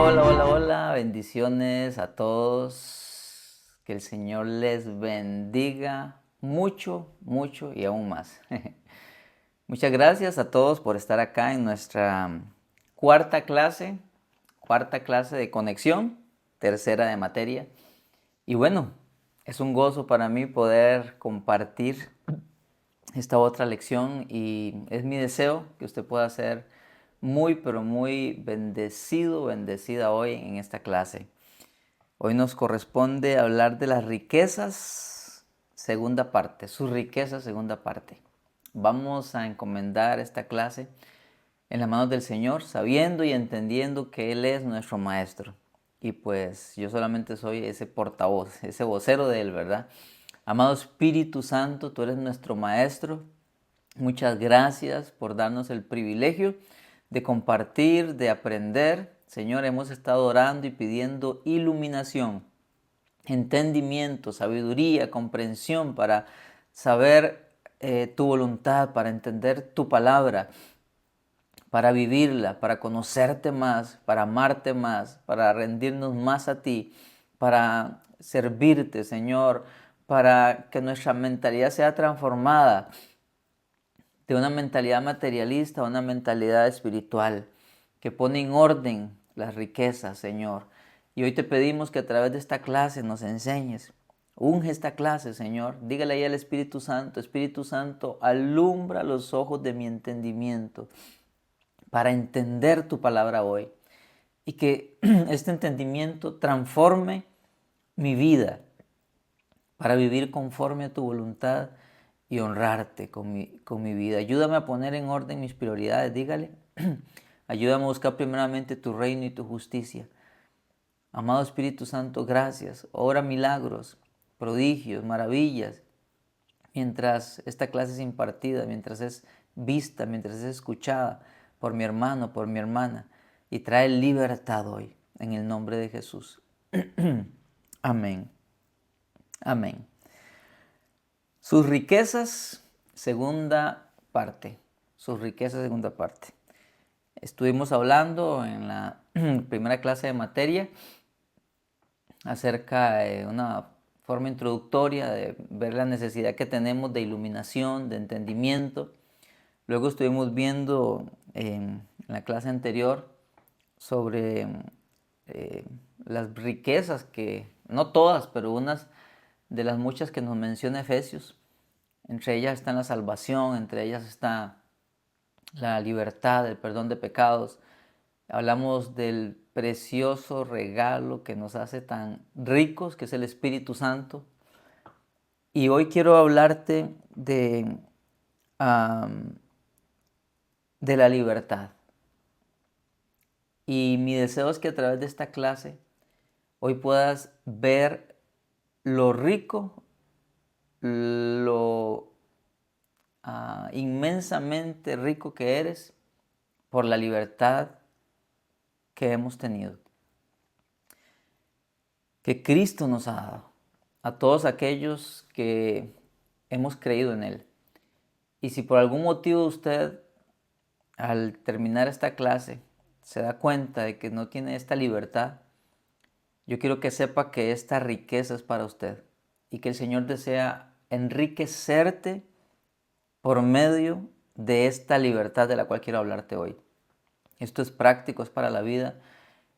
hola, hola, hola. Bendiciones a todos. Que el Señor les bendiga mucho, mucho y aún más. Muchas gracias a todos por estar acá en nuestra cuarta clase de conexión, tercera de materia. Y bueno, es un gozo para mí poder compartir esta otra lección y es mi deseo que usted pueda ser muy, pero muy bendecido, bendecida hoy en esta clase. Hoy nos corresponde hablar de las riquezas, segunda parte, sus riquezas, segunda parte. Vamos a encomendar esta clase en las manos del Señor, sabiendo y entendiendo que Él es nuestro Maestro. Y pues yo solamente soy ese portavoz, ese vocero de Él, ¿verdad? Amado Espíritu Santo, tú eres nuestro Maestro. Muchas gracias por darnos el privilegio de compartir, de aprender. Señor, hemos estado orando y pidiendo iluminación, entendimiento, sabiduría, comprensión para saber tu voluntad, para entender tu palabra, para vivirla, para conocerte más, para amarte más, para rendirnos más a ti, para servirte, Señor, para que nuestra mentalidad sea transformada de una mentalidad materialista a una mentalidad espiritual, que pone en orden las riquezas, Señor. Y hoy te pedimos que a través de esta clase nos enseñes. Unge esta clase, Señor. Dígale ahí al Espíritu Santo, alumbra los ojos de mi entendimiento para entender tu palabra hoy. Y que este entendimiento transforme mi vida para vivir conforme a tu voluntad y honrarte con mi vida. Ayúdame a poner en orden mis prioridades, dígale. Ayúdame a buscar primeramente tu reino y tu justicia. Amado Espíritu Santo, gracias. Obra milagros, prodigios, maravillas, mientras esta clase es impartida, mientras es vista, mientras es escuchada por mi hermano, por mi hermana. Y trae libertad hoy, en el nombre de Jesús. Amén. Amén. Sus riquezas, segunda parte. Sus riquezas, segunda parte. Estuvimos hablando en la primera clase de materia acerca de una forma introductoria de ver la necesidad que tenemos de iluminación, de entendimiento. Luego estuvimos viendo en la clase anterior sobre las riquezas que, no todas, pero unas de las muchas que nos menciona Efesios. Entre ellas está la salvación, entre ellas está la libertad, el perdón de pecados. Hablamos del precioso regalo que nos hace tan ricos, que es el Espíritu Santo. Y hoy quiero hablarte de la libertad. Y mi deseo es que a través de esta clase hoy puedas ver lo rico, lo inmensamente rico que eres por la libertad que hemos tenido, que Cristo nos ha dado a todos aquellos que hemos creído en Él. Y si por algún motivo usted al terminar esta clase se da cuenta de que no tiene esta libertad, yo quiero que sepa que esta riqueza es para usted y que el Señor desea enriquecerte por medio de esta libertad de la cual quiero hablarte hoy. Esto es práctico, es para la vida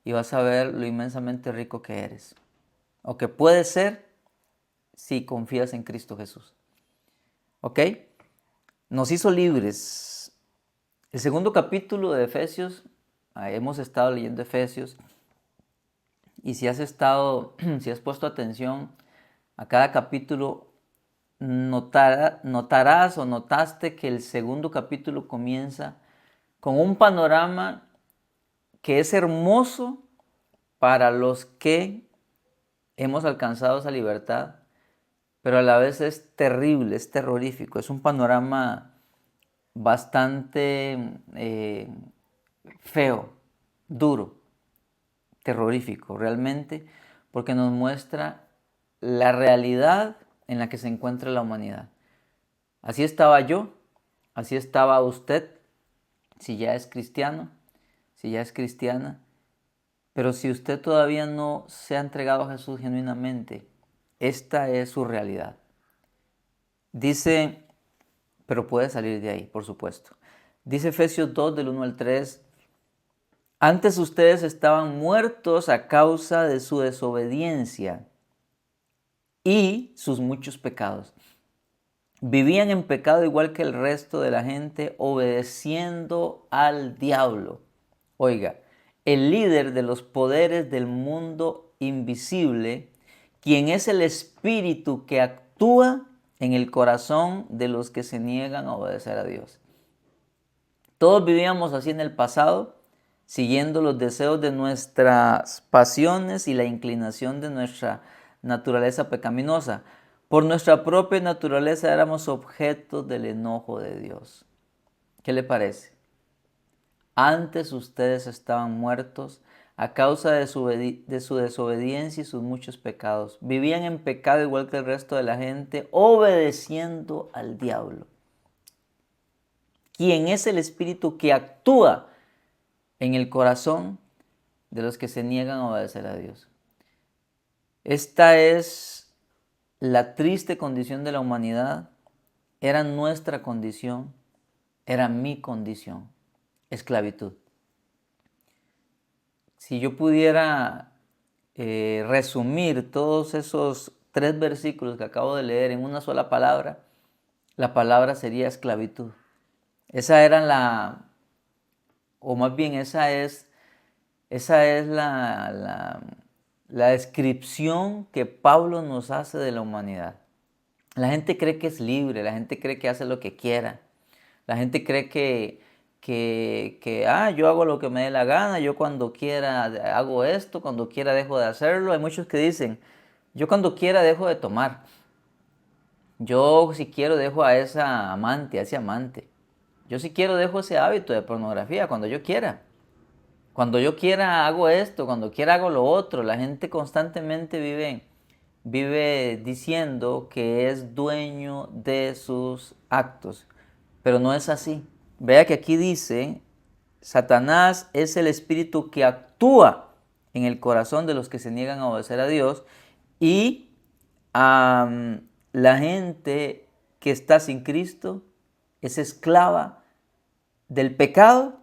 y vas a ver lo inmensamente rico que eres o que puedes ser si confías en Cristo Jesús. ¿Ok? Nos hizo libres. El segundo capítulo de Efesios, hemos estado leyendo Efesios y si has si has puesto atención a cada capítulo, notarás o notaste que el segundo capítulo comienza con un panorama que es hermoso para los que hemos alcanzado esa libertad, pero a la vez es terrible, es terrorífico, es un panorama bastante feo, duro, terrorífico realmente, porque nos muestra la realidad en la que se encuentra la humanidad. Así estaba yo, así estaba usted, si ya es cristiano, si ya es cristiana, Pero si usted todavía no se ha entregado a Jesús genuinamente, esta es su realidad. Dice, pero puede salir de ahí, por supuesto. Dice Efesios 2, del 1 al 3, antes ustedes estaban muertos a causa de su desobediencia y sus muchos pecados. Vivían en pecado igual que el resto de la gente, obedeciendo al diablo. Oiga, el líder de los poderes del mundo invisible, quien es el espíritu que actúa en el corazón de los que se niegan a obedecer a Dios. Todos vivíamos así en el pasado, siguiendo los deseos de nuestras pasiones y la inclinación de nuestra naturaleza pecaminosa. Por nuestra propia naturaleza éramos objetos del enojo de Dios. ¿Qué le parece? Antes ustedes estaban muertos a causa de su desobediencia y sus muchos pecados. Vivían en pecado igual que el resto de la gente, obedeciendo al diablo, quien es el espíritu que actúa en el corazón de los que se niegan a obedecer a Dios. Esta es la triste condición de la humanidad. Era nuestra condición, era mi condición, esclavitud. Si yo pudiera resumir todos esos 3 versículos que acabo de leer en una sola palabra, la palabra sería esclavitud. Esa era o más bien esa es la descripción que Pablo nos hace de la humanidad. La gente cree que es libre, la gente cree que hace lo que quiera. La gente cree que yo hago lo que me dé la gana, yo cuando quiera hago esto, cuando quiera dejo de hacerlo. Hay muchos que dicen, yo cuando quiera dejo de tomar. Yo si quiero dejo a esa amante, a ese amante. Yo si quiero dejo ese hábito de pornografía cuando yo quiera. Cuando yo quiera hago esto, cuando quiera hago lo otro. La gente constantemente vive diciendo que es dueño de sus actos, pero no es así. Vea que aquí dice, Satanás es el espíritu que actúa en el corazón de los que se niegan a obedecer a Dios y la gente que está sin Cristo es esclava del pecado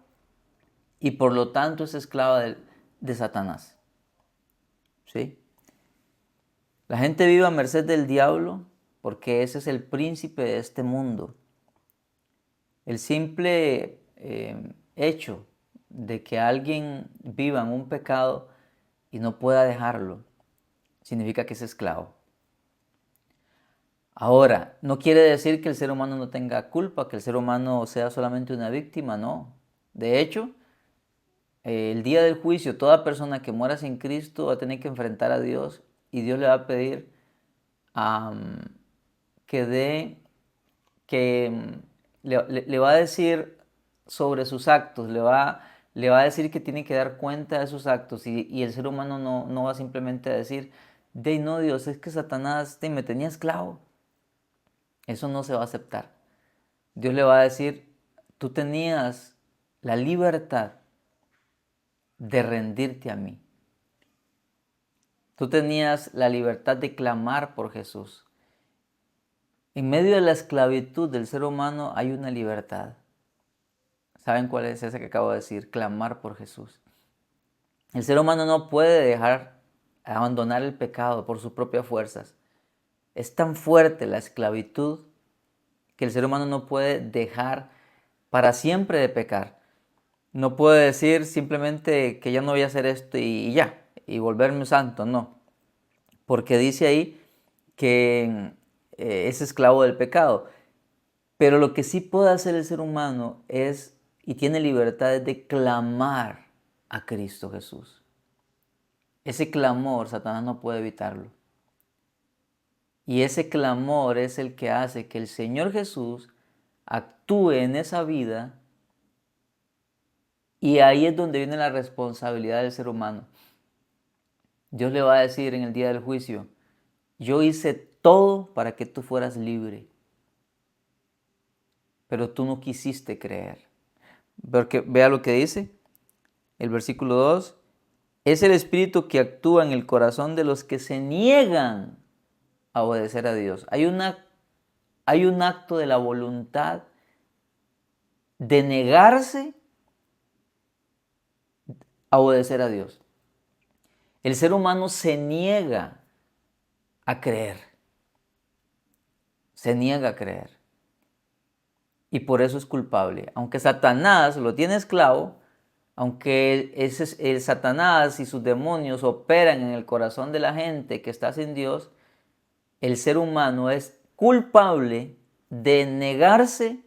y por lo tanto es esclava de Satanás. ¿Sí? La gente vive a merced del diablo porque ese es el príncipe de este mundo. El simple hecho de que alguien viva en un pecado y no pueda dejarlo, significa que es esclavo. Ahora, no quiere decir que el ser humano no tenga culpa, que el ser humano sea solamente una víctima, no. De hecho, el día del juicio, toda persona que muera sin Cristo va a tener que enfrentar a Dios y Dios le va a pedir que le va a decir sobre sus actos, le va a decir que tiene que dar cuenta de sus actos y el ser humano no va simplemente a decir, no Dios, es que Satanás me tenía esclavo. Eso no se va a aceptar. Dios le va a decir, tú tenías la libertad de rendirte a mí. Tú tenías la libertad de clamar por Jesús. En medio de la esclavitud del ser humano hay una libertad. ¿Saben cuál es esa que acabo de decir? Clamar por Jesús. El ser humano no puede abandonar el pecado por sus propias fuerzas. Es tan fuerte la esclavitud que el ser humano no puede dejar para siempre de pecar. No puede decir simplemente que ya no voy a hacer esto y ya, y volverme santo, no. Porque dice ahí que es esclavo del pecado. Pero lo que sí puede hacer el ser humano es, y tiene libertad, de clamar a Cristo Jesús. Ese clamor Satanás no puede evitarlo. Y ese clamor es el que hace que el Señor Jesús actúe en esa vida y ahí es donde viene la responsabilidad del ser humano. Dios le va a decir en el día del juicio, yo hice todo para que tú fueras libre, pero tú no quisiste creer. Porque vea lo que dice el versículo 2. es el espíritu que actúa en el corazón de los que se niegan a obedecer a Dios. Hay un acto de la voluntad de negarse a obedecer a Dios. El ser humano se niega a creer. Se niega a creer. Y por eso es culpable. Aunque Satanás lo tiene esclavo, aunque el Satanás y sus demonios operan en el corazón de la gente que está sin Dios, el ser humano es culpable de negarse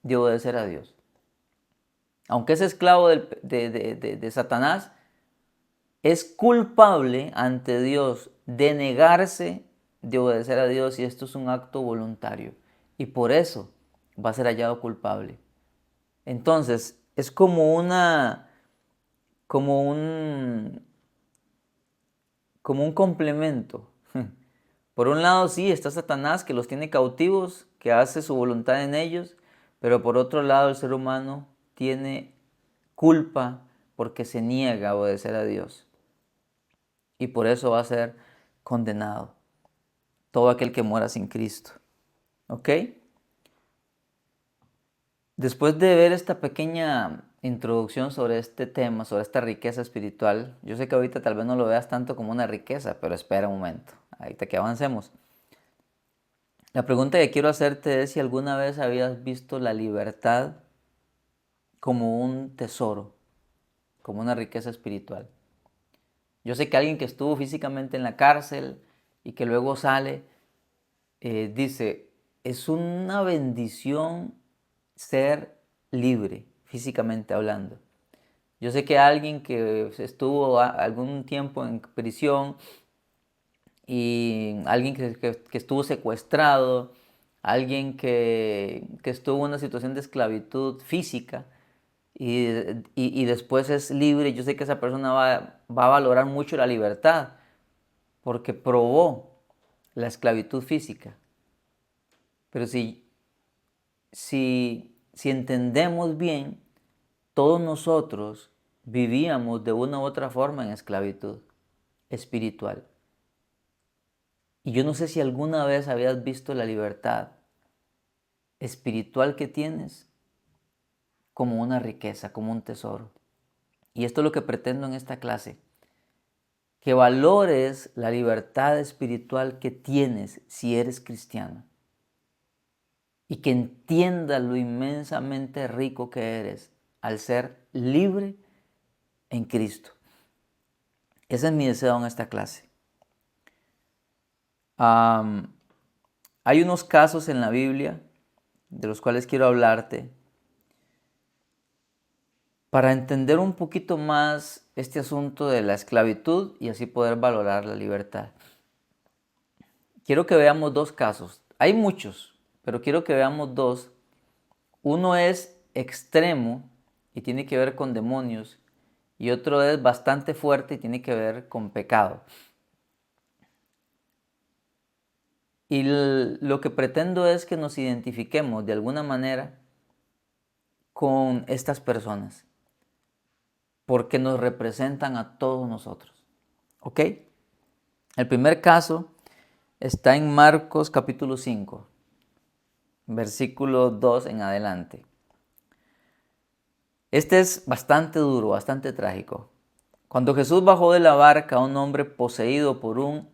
de obedecer a Dios. Aunque es esclavo de Satanás, es culpable ante Dios de negarse de obedecer a Dios, y esto es un acto voluntario. Y por eso va a ser hallado culpable. Entonces, es como un complemento. Por un lado, sí, está Satanás, que los tiene cautivos, que hace su voluntad en ellos, pero por otro lado, el ser humano tiene culpa porque se niega a obedecer a Dios. Y por eso va a ser condenado todo aquel que muera sin Cristo. ¿Ok? Después de ver esta pequeña introducción sobre este tema, sobre esta riqueza espiritual, yo sé que ahorita tal vez no lo veas tanto como una riqueza, pero espera un momento, ahorita que avancemos. La pregunta que quiero hacerte es si alguna vez habías visto la libertad como un tesoro, como una riqueza espiritual. Yo sé que alguien que estuvo físicamente en la cárcel y que luego sale, dice, es una bendición ser libre, físicamente hablando. Yo sé que alguien que estuvo algún tiempo en prisión y alguien que estuvo secuestrado, alguien que estuvo en una situación de esclavitud física y después es libre, yo sé que esa persona va a valorar mucho la libertad porque probó la esclavitud física. Pero si entendemos bien, todos nosotros vivíamos de una u otra forma en esclavitud espiritual. Y yo no sé si alguna vez habías visto la libertad espiritual que tienes como una riqueza, como un tesoro. Y esto es lo que pretendo en esta clase, que valores la libertad espiritual que tienes si eres cristiano y que entiendas lo inmensamente rico que eres al ser libre en Cristo. Ese es mi deseo en esta clase. Hay unos casos en la Biblia de los cuales quiero hablarte para entender un poquito más este asunto de la esclavitud y así poder valorar la libertad. Quiero que veamos dos casos. Hay muchos, pero quiero que veamos dos. Uno es extremo y tiene que ver con demonios, y otro es bastante fuerte y tiene que ver con pecado. Y lo que pretendo es que nos identifiquemos de alguna manera con estas personas, porque nos representan a todos nosotros. ¿Ok? El primer caso está en Marcos capítulo 5, versículo 2 en adelante. Este es bastante duro, bastante trágico. Cuando Jesús bajó de la barca, un hombre poseído por un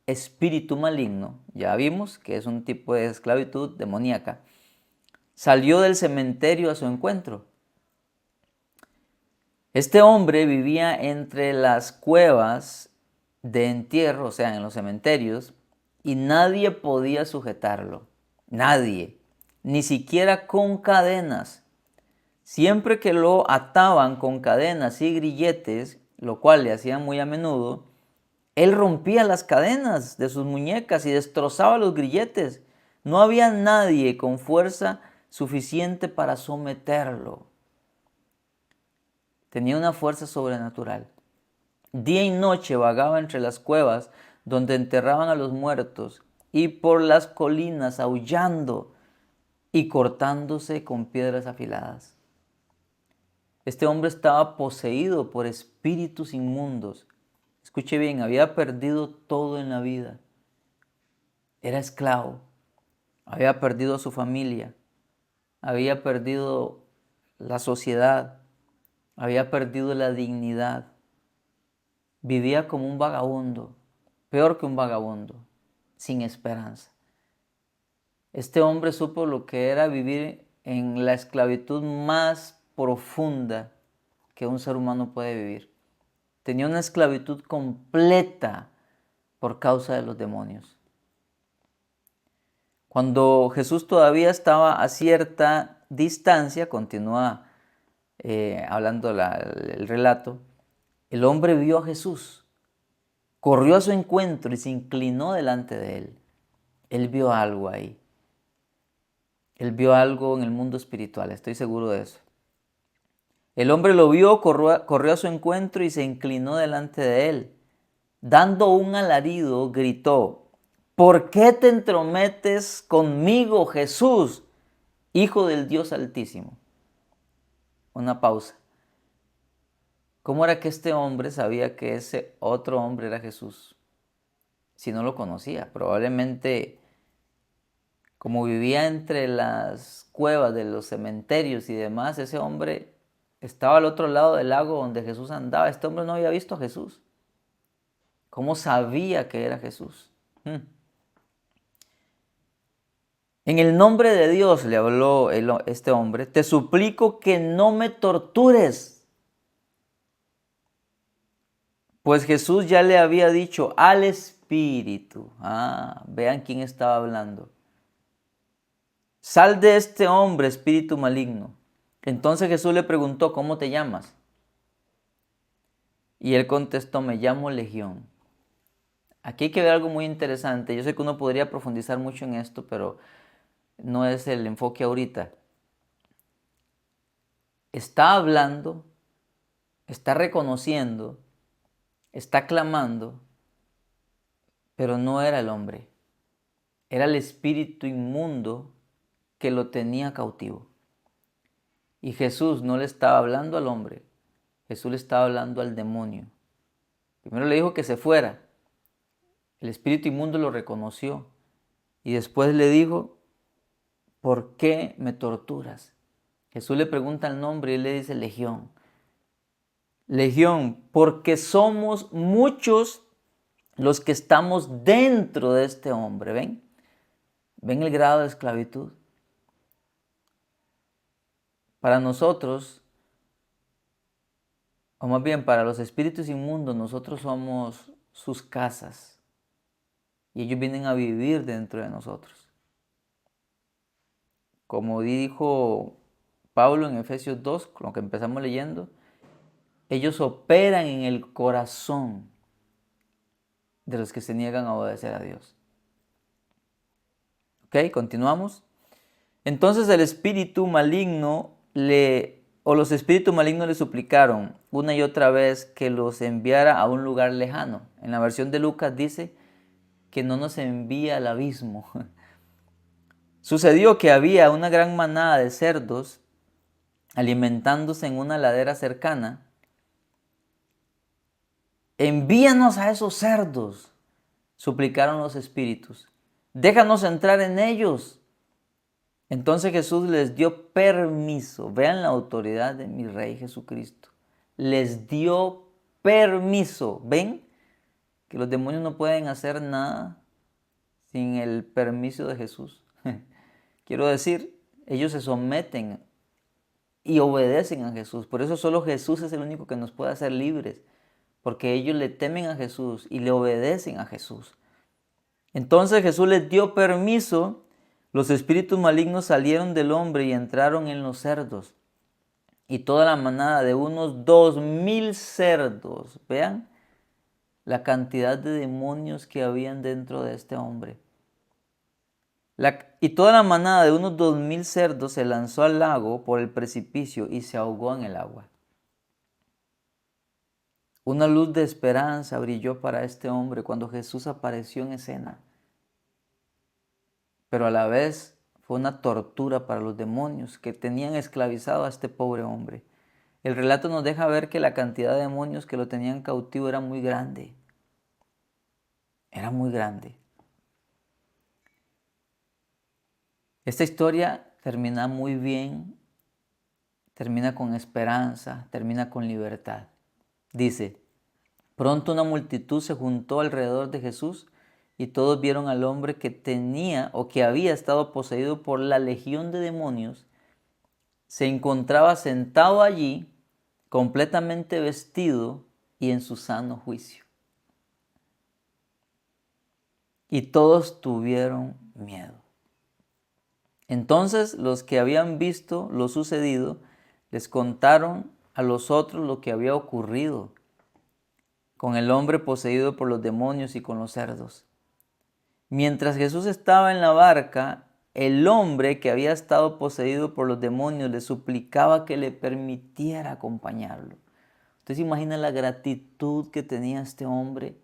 espíritu maligno, ya vimos que es un tipo de esclavitud demoníaca, salió del cementerio a su encuentro. Este hombre vivía entre las cuevas de entierro, o sea, en los cementerios, y nadie podía sujetarlo. Nadie, ni siquiera con cadenas. Siempre que lo ataban con cadenas y grilletes, lo cual le hacían muy a menudo, él rompía las cadenas de sus muñecas y destrozaba los grilletes. No había nadie con fuerza suficiente para someterlo. Tenía una fuerza sobrenatural. Día y noche vagaba entre las cuevas donde enterraban a los muertos y por las colinas aullando y cortándose con piedras afiladas. Este hombre estaba poseído por espíritus inmundos. Escuche bien, había perdido todo en la vida. Era esclavo, había perdido a su familia, había perdido la sociedad, había perdido la dignidad. Vivía como un vagabundo, peor que un vagabundo, sin esperanza. Este hombre supo lo que era vivir en la esclavitud más profunda que un ser humano puede vivir. Tenía una esclavitud completa por causa de los demonios. Cuando Jesús todavía estaba a cierta distancia, continúa hablando el relato, el hombre vio a Jesús, corrió a su encuentro y se inclinó delante de él. Él vio algo ahí. Él vio algo en el mundo espiritual, estoy seguro de eso. El hombre lo vio, corrió a su encuentro y se inclinó delante de él. Dando un alarido, gritó: ¿por qué te entrometes conmigo, Jesús, Hijo del Dios Altísimo? Una pausa. ¿Cómo era que este hombre sabía que ese otro hombre era Jesús? Si no lo conocía, probablemente como vivía entre las cuevas de los cementerios y demás, ese hombre estaba al otro lado del lago donde Jesús andaba. Este hombre no había visto a Jesús. ¿Cómo sabía que era Jesús? En el nombre de Dios, le habló este hombre, te suplico que no me tortures. Pues Jesús ya le había dicho al espíritu. Vean quién estaba hablando. Sal de este hombre, espíritu maligno. Entonces Jesús le preguntó, ¿cómo te llamas? Y él contestó, me llamo Legión. Aquí hay que ver algo muy interesante. Yo sé que uno podría profundizar mucho en esto, pero no es el enfoque ahorita. Está hablando, está reconociendo, está clamando, pero no era el hombre. Era el espíritu inmundo que lo tenía cautivo. Y Jesús no le estaba hablando al hombre, Jesús le estaba hablando al demonio. Primero le dijo que se fuera. El espíritu inmundo lo reconoció. Y después le dijo, ¿por qué me torturas? Jesús le pregunta el nombre y él le dice Legión. Legión, porque somos muchos los que estamos dentro de este hombre. ¿Ven? ¿Ven el grado de esclavitud? Para nosotros, o más bien para los espíritus inmundos, nosotros somos sus casas. Y ellos vienen a vivir dentro de nosotros. Como dijo Pablo en Efesios 2, con lo que empezamos leyendo, ellos operan en el corazón de los que se niegan a obedecer a Dios. ¿Ok? Continuamos. Entonces el espíritu maligno los espíritus malignos le suplicaron una y otra vez que los enviara a un lugar lejano. En la versión de Lucas dice que no nos envía al abismo. Sucedió que había una gran manada de cerdos alimentándose en una ladera cercana. Envíanos a esos cerdos, suplicaron los espíritus. Déjanos entrar en ellos. Entonces Jesús les dio permiso. Vean la autoridad de mi Rey Jesucristo. Les dio permiso. ¿Ven? Que los demonios no pueden hacer nada sin el permiso de Jesús. Quiero decir, ellos se someten y obedecen a Jesús. Por eso solo Jesús es el único que nos puede hacer libres. Porque ellos le temen a Jesús y le obedecen a Jesús. Entonces Jesús les dio permiso. Los espíritus malignos salieron del hombre y entraron en los cerdos. Y toda la manada de unos 2000 cerdos. Vean la cantidad de demonios que habían dentro de este hombre. Y toda la manada de unos 2000 cerdos se lanzó al lago por el precipicio y se ahogó en el agua. Una luz de esperanza brilló para este hombre cuando Jesús apareció en escena. Pero a la vez fue una tortura para los demonios que tenían esclavizado a este pobre hombre. El relato nos deja ver que la cantidad de demonios que lo tenían cautivo era muy grande. Era muy grande. Esta historia termina muy bien, termina con esperanza, termina con libertad. Dice, pronto una multitud se juntó alrededor de Jesús y todos vieron al hombre que tenía o que había estado poseído por la legión de demonios. Se encontraba sentado allí, completamente vestido y en su sano juicio. Y todos tuvieron miedo. Entonces los que habían visto lo sucedido les contaron a los otros lo que había ocurrido con el hombre poseído por los demonios y con los cerdos. Mientras Jesús estaba en la barca, el hombre que había estado poseído por los demonios le suplicaba que le permitiera acompañarlo. ¿Usted se imagina la gratitud que tenía este hombre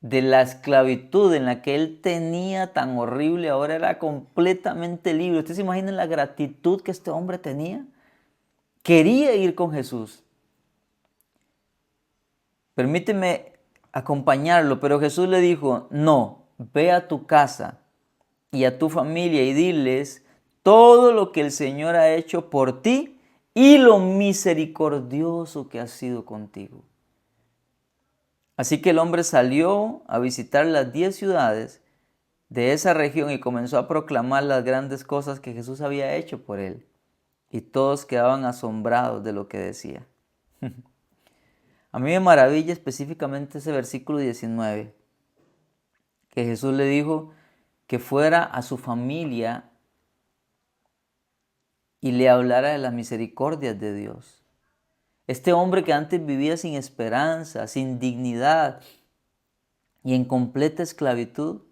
de la esclavitud en la que él tenía tan horrible? Ahora era completamente libre. ¿Usted se imagina la gratitud que este hombre tenía? Quería ir con Jesús. Permíteme acompañarlo, pero Jesús le dijo, no, ve a tu casa y a tu familia y diles todo lo que el Señor ha hecho por ti y lo misericordioso que ha sido contigo. Así que el hombre salió a visitar las 10 ciudades de esa región y comenzó a proclamar las grandes cosas que Jesús había hecho por él. Y todos quedaban asombrados de lo que decía. A mí me maravilla específicamente ese versículo 19, que Jesús le dijo que fuera a su familia y le hablara de las misericordias de Dios. Este hombre que antes vivía sin esperanza, sin dignidad y en completa esclavitud,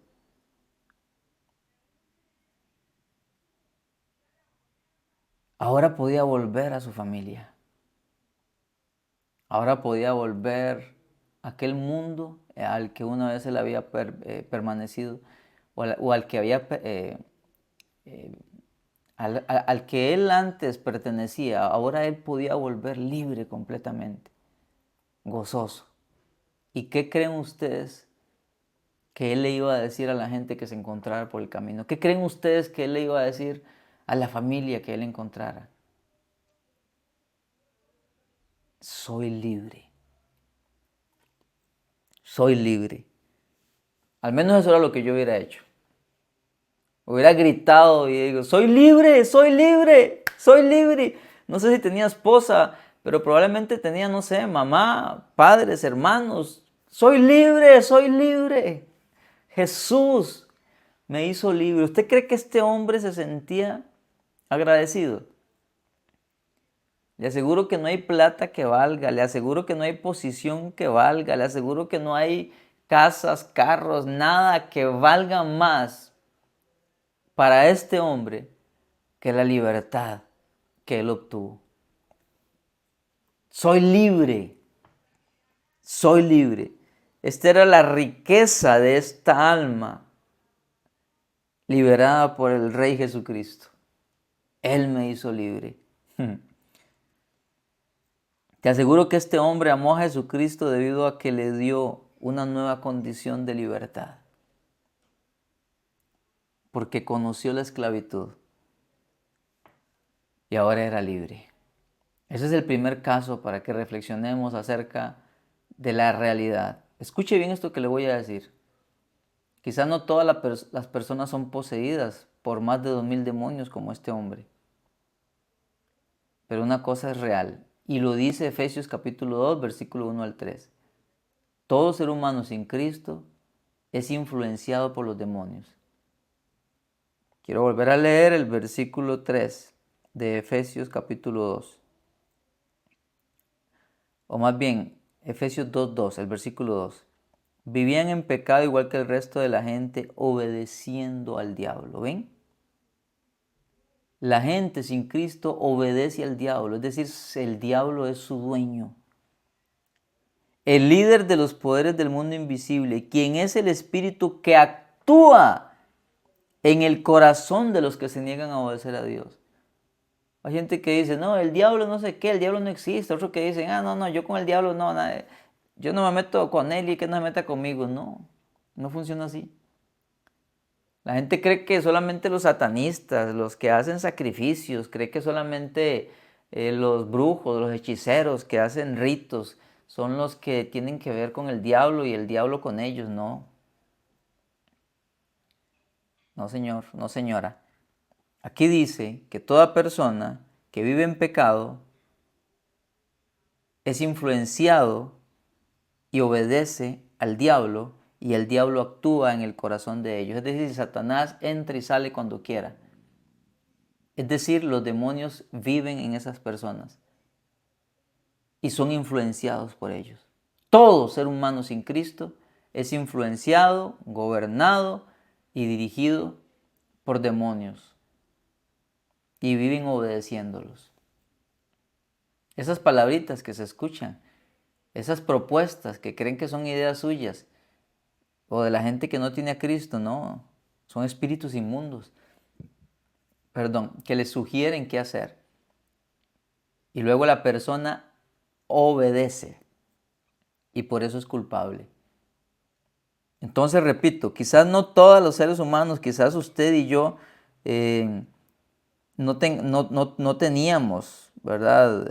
ahora podía volver a su familia. Ahora podía volver a aquel mundo al que una vez él había permanecido o al que había al que él antes pertenecía. Ahora él podía volver libre completamente, gozoso. ¿Y qué creen ustedes que él le iba a decir a la gente que se encontrara por el camino? ¿Qué creen ustedes que él le iba a decir a la familia que él encontrara? Soy libre. Soy libre. Al menos eso era lo que yo hubiera hecho. Hubiera gritado y digo, soy libre, soy libre, soy libre. No sé si tenía esposa, pero probablemente tenía, no sé, mamá, padres, hermanos. Soy libre, soy libre. Jesús me hizo libre. ¿Usted cree que este hombre se sentía agradecido? Le aseguro que no hay plata que valga, le aseguro que no hay posición que valga, le aseguro que no hay casas, carros, nada que valga más para este hombre que la libertad que él obtuvo. Soy libre, soy libre. Esta era la riqueza de esta alma liberada por el Rey Jesucristo. Él me hizo libre. Te aseguro que este hombre amó a Jesucristo debido a que le dio una nueva condición de libertad. Porque conoció la esclavitud y ahora era libre. Ese es el primer caso para que reflexionemos acerca de la realidad. Escuche bien esto que le voy a decir. Quizás no todas las personas son poseídas por más de 2000 demonios como este hombre. Pero una cosa es real, y lo dice Efesios capítulo 2, versículo 1 al 3. Todo ser humano sin Cristo es influenciado por los demonios. Quiero volver a leer el versículo 3 de Efesios capítulo 2. O más bien, Efesios 2:2, el versículo 2. Vivían en pecado igual que el resto de la gente, obedeciendo al diablo. ¿Ven? La gente sin Cristo obedece al diablo, es decir, el diablo es su dueño. El líder de los poderes del mundo invisible, quien es el espíritu que actúa en el corazón de los que se niegan a obedecer a Dios. Hay gente que dice, no, el diablo no sé qué, el diablo no existe. Otros que dicen, ah, no, no, yo con el diablo no, nada, yo no me meto con él y que no se meta conmigo. No, no funciona así. La gente cree que solamente los satanistas, los que hacen sacrificios, cree que solamente los brujos, los hechiceros que hacen ritos, son los que tienen que ver con el diablo y el diablo con ellos. No, no señor, no señora. Aquí dice que toda persona que vive en pecado es influenciado y obedece al diablo y el diablo actúa en el corazón de ellos. Es decir, Satanás entra y sale cuando quiera. Es decir, los demonios viven en esas personas y son influenciados por ellos. Todo ser humano sin Cristo es influenciado, gobernado y dirigido por demonios y viven obedeciéndolos. Esas palabritas que se escuchan, esas propuestas que creen que son ideas suyas o de la gente que no tiene a Cristo, no, son espíritus inmundos, que les sugieren qué hacer. Y luego la persona obedece y por eso es culpable. Entonces, repito, quizás no todos los seres humanos, quizás usted y yo no teníamos, ¿verdad?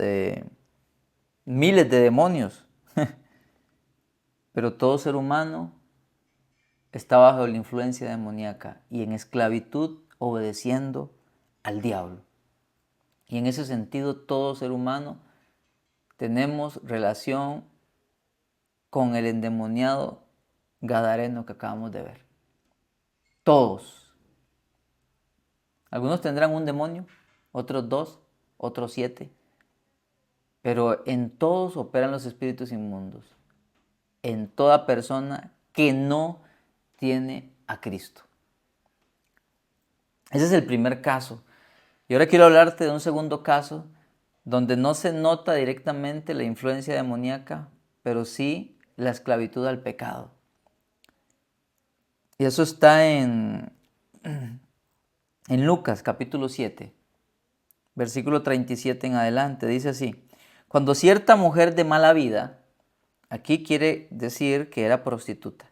Miles de demonios, pero todo ser humano está bajo la influencia demoníaca y en esclavitud obedeciendo al diablo. Y en ese sentido, todo ser humano tenemos relación con el endemoniado gadareno que acabamos de ver. Todos. Algunos tendrán un demonio, otros 2, otros 7, pero en todos operan los espíritus inmundos. En toda persona que no tiene a Cristo. Ese es el primer caso. Y ahora quiero hablarte de un segundo caso donde no se nota directamente la influencia demoníaca, pero sí la esclavitud al pecado. Y eso está en Lucas capítulo 7, versículo 37 en adelante. Dice así: cuando cierta mujer de mala vida, aquí quiere decir que era prostituta.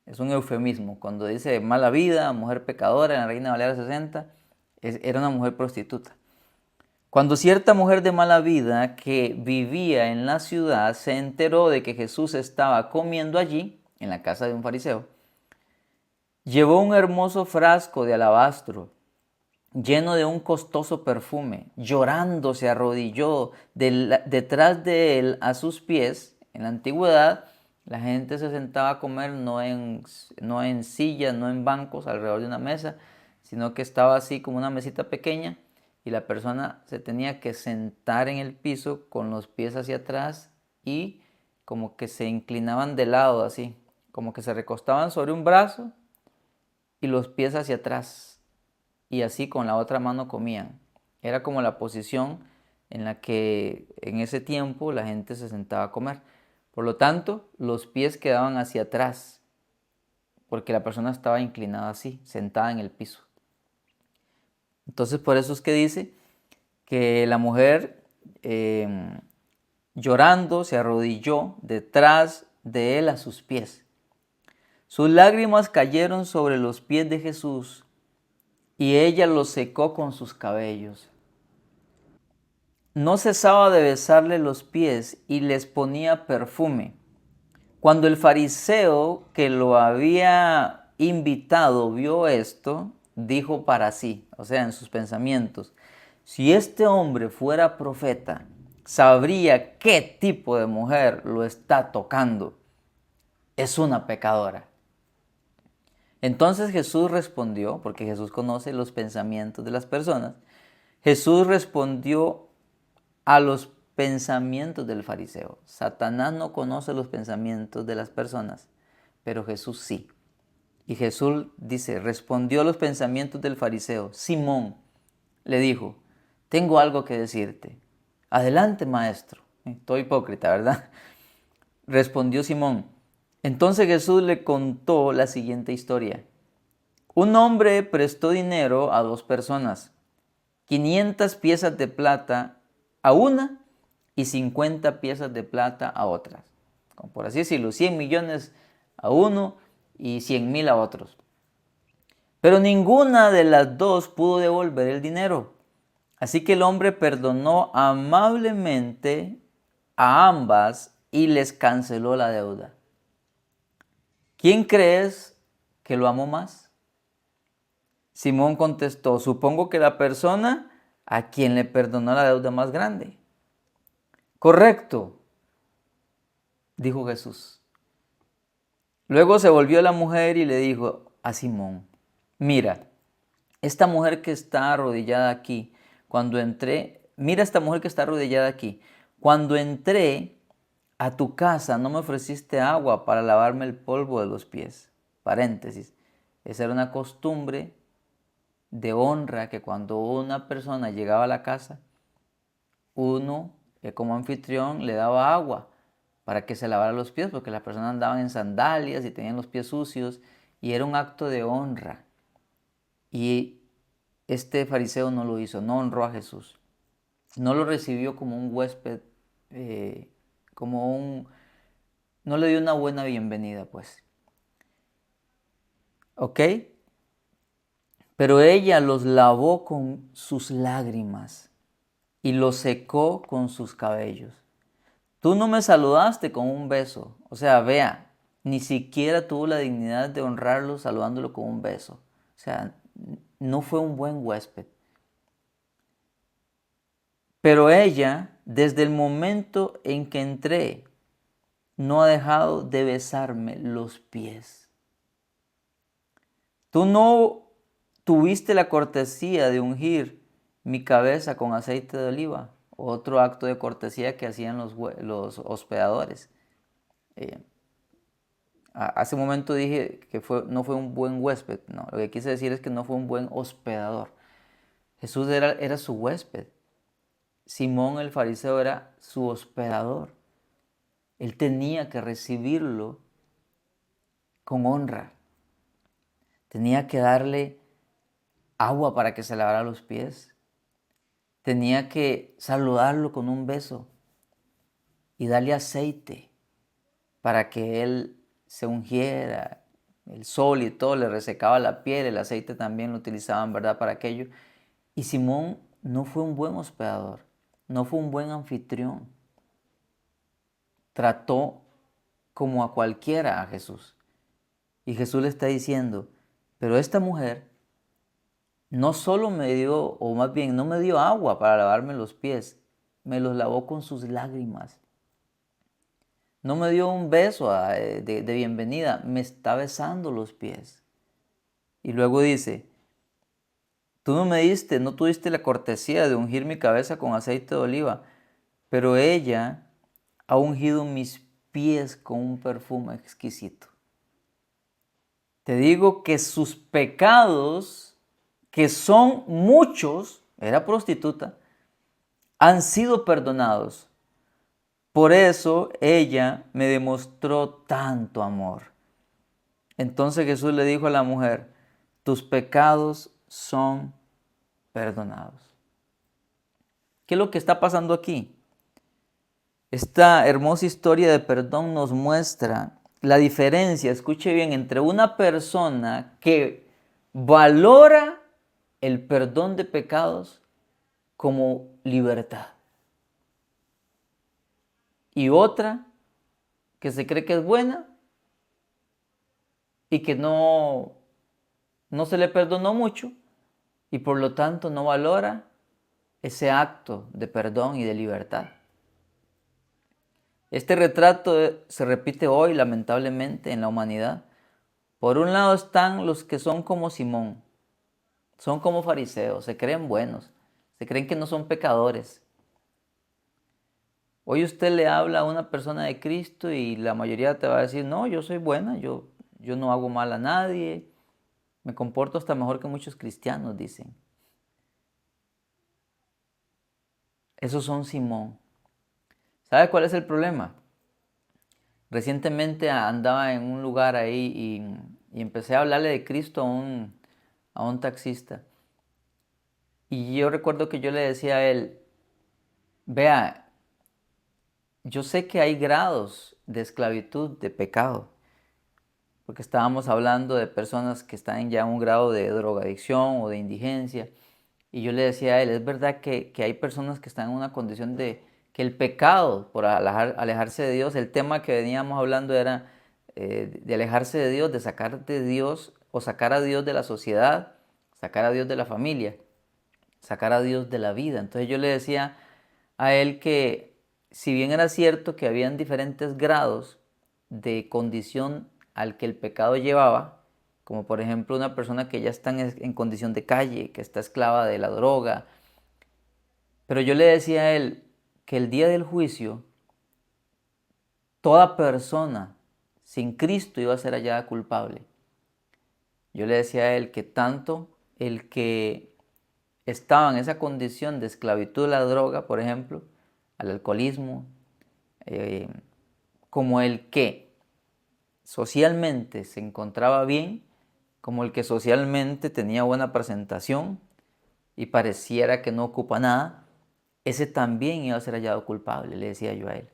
Es un eufemismo. Cuando dice mala vida, mujer pecadora, en la Reina Valera 60, era una mujer prostituta. Cuando cierta mujer de mala vida que vivía en la ciudad se enteró de que Jesús estaba comiendo allí, en la casa de un fariseo, llevó un hermoso frasco de alabastro lleno de un costoso perfume. Llorando se arrodilló detrás de él a sus pies. En la antigüedad, la gente se sentaba a comer no en sillas, no en bancos alrededor de una mesa, sino que estaba así como una mesita pequeña y la persona se tenía que sentar en el piso con los pies hacia atrás y como que se inclinaban de lado así, como que se recostaban sobre un brazo y los pies hacia atrás. Y así con la otra mano comían. Era como la posición en la que en ese tiempo la gente se sentaba a comer. Por lo tanto, los pies quedaban hacia atrás, porque la persona estaba inclinada así, sentada en el piso. Entonces, por eso es que dice que la mujer llorando se arrodilló detrás de él a sus pies. Sus lágrimas cayeron sobre los pies de Jesús y ella los secó con sus cabellos. No cesaba de besarle los pies y les ponía perfume. Cuando el fariseo que lo había invitado vio esto, dijo para sí, o sea, en sus pensamientos: si este hombre fuera profeta, sabría qué tipo de mujer lo está tocando. Es una pecadora. Entonces Jesús respondió, porque Jesús conoce los pensamientos de las personas, Jesús respondió a los pensamientos del fariseo. Satanás no conoce los pensamientos de las personas, pero Jesús sí. Y Jesús dice, respondió a los pensamientos del fariseo. Simón le dijo, tengo algo que decirte. Adelante, maestro. Todo hipócrita, ¿verdad? Respondió Simón. Entonces Jesús le contó la siguiente historia. Un hombre prestó dinero a dos personas. 500 piezas de plata a una y 50 piezas de plata a otras. Como por así decirlo, 100 millones a uno y 100,000 a otros. Pero ninguna de las dos pudo devolver el dinero. Así que el hombre perdonó amablemente a ambas y les canceló la deuda. ¿Quién crees que lo amó más? Simón contestó, supongo que la persona a quien le perdonó la deuda más grande. Correcto, dijo Jesús. Luego se volvió a la mujer y le dijo a Simón, mira, esta mujer que está arrodillada aquí, cuando entré a tu casa no me ofreciste agua para lavarme el polvo de los pies. Paréntesis, esa era una costumbre de honra que cuando una persona llegaba a la casa, uno como anfitrión le daba agua para que se lavara los pies, porque las personas andaban en sandalias y tenían los pies sucios y era un acto de honra. Y este fariseo no lo hizo, no honró a Jesús, no lo recibió como un huésped, no le dio una buena bienvenida, pues. ¿Ok? Pero ella los lavó con sus lágrimas y los secó con sus cabellos. Tú no me saludaste con un beso. O sea, vea, ni siquiera tuvo la dignidad de honrarlo saludándolo con un beso. O sea, no fue un buen huésped. Pero ella, desde el momento en que entré, no ha dejado de besarme los pies. Tú no tuviste la cortesía de ungir mi cabeza con aceite de oliva, otro acto de cortesía que hacían los hospedadores. Hace un momento dije que no fue un buen huésped. No, lo que quise decir es que no fue un buen hospedador. Jesús era su huésped. Simón el fariseo era su hospedador. Él tenía que recibirlo con honra. Tenía que darle agua para que se lavara los pies. Tenía que saludarlo con un beso y darle aceite para que él se ungiera. El sol y todo le resecaba la piel, el aceite también lo utilizaban, ¿verdad?, para aquello. Y Simón no fue un buen hospedador, no fue un buen anfitrión. Trató como a cualquiera a Jesús. Y Jesús le está diciendo, pero esta mujer no solo me dio, o más bien no me dio agua para lavarme los pies, me los lavó con sus lágrimas. No me dio un beso de bienvenida, me está besando los pies. Y luego dice, tú no tuviste la cortesía de ungir mi cabeza con aceite de oliva, pero ella ha ungido mis pies con un perfume exquisito. Te digo que sus pecados, que son muchos, era prostituta, han sido perdonados. Por eso ella me demostró tanto amor. Entonces Jesús le dijo a la mujer, tus pecados son perdonados. ¿Qué es lo que está pasando aquí? Esta hermosa historia de perdón nos muestra la diferencia, escuche bien, entre una persona que valora el perdón de pecados como libertad y otra que se cree que es buena y que no se le perdonó mucho y por lo tanto no valora ese acto de perdón y de libertad. Este retrato se repite hoy lamentablemente en la humanidad. Por un lado están los que son como Simón, son como fariseos, se creen buenos, se creen que no son pecadores. Hoy usted le habla a una persona de Cristo y la mayoría te va a decir, no, yo soy buena, yo no hago mal a nadie, me comporto hasta mejor que muchos cristianos, dicen. Esos son Simón. ¿Sabe cuál es el problema? Recientemente andaba en un lugar ahí y empecé a hablarle de Cristo a un taxista. Y yo recuerdo que yo le decía a él, vea, yo sé que hay grados de esclavitud, de pecado, porque estábamos hablando de personas que están ya en un grado de drogadicción o de indigencia. Y yo le decía a él, es verdad que hay personas que están en una condición de que el pecado, por alejarse de Dios, el tema que veníamos hablando era de alejarse de Dios, de sacar de Dios o sacar a Dios de la sociedad, sacar a Dios de la familia, sacar a Dios de la vida. Entonces yo le decía a él que si bien era cierto que habían diferentes grados de condición al que el pecado llevaba, como por ejemplo una persona que ya está en condición de calle, que está esclava de la droga, pero yo le decía a él que el día del juicio, toda persona sin Cristo iba a ser hallada culpable. Yo le decía a él que tanto el que estaba en esa condición de esclavitud de la droga, por ejemplo, al alcoholismo, eh, como el que socialmente se encontraba bien, como el que socialmente tenía buena presentación y pareciera que no ocupa nada, ese también iba a ser hallado culpable, le decía yo a él.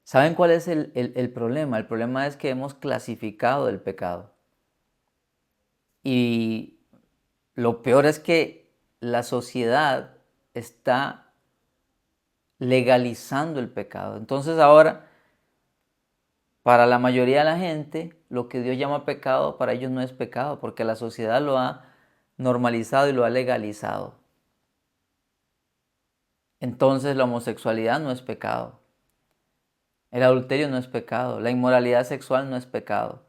¿Saben cuál es el problema? El problema es que hemos clasificado el pecado. Y lo peor es que la sociedad está legalizando el pecado. Entonces ahora, para la mayoría de la gente, lo que Dios llama pecado, para ellos no es pecado, porque la sociedad lo ha normalizado y lo ha legalizado. Entonces la homosexualidad no es pecado. El adulterio no es pecado. La inmoralidad sexual no es pecado.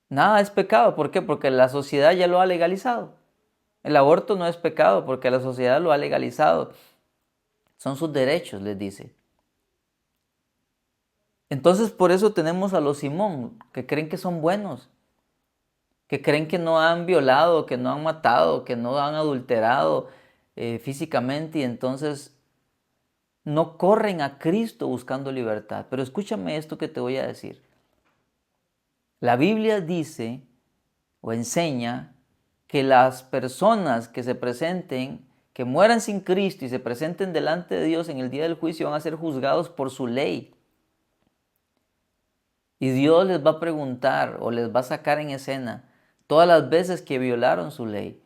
Nada es pecado. ¿Por qué? Porque la sociedad ya lo ha legalizado. El aborto no es pecado porque la sociedad lo ha legalizado. Son sus derechos, les dice. Entonces por eso tenemos a los Simón, que creen que son buenos, que creen que no han violado, que no han matado, que no han adulterado físicamente y entonces no corren a Cristo buscando libertad. Pero escúchame esto que te voy a decir. La Biblia dice o enseña que las personas que se presenten, que mueran sin Cristo y se presenten delante de Dios en el día del juicio van a ser juzgados por su ley. Y Dios les va a preguntar o les va a sacar en escena todas las veces que violaron su ley.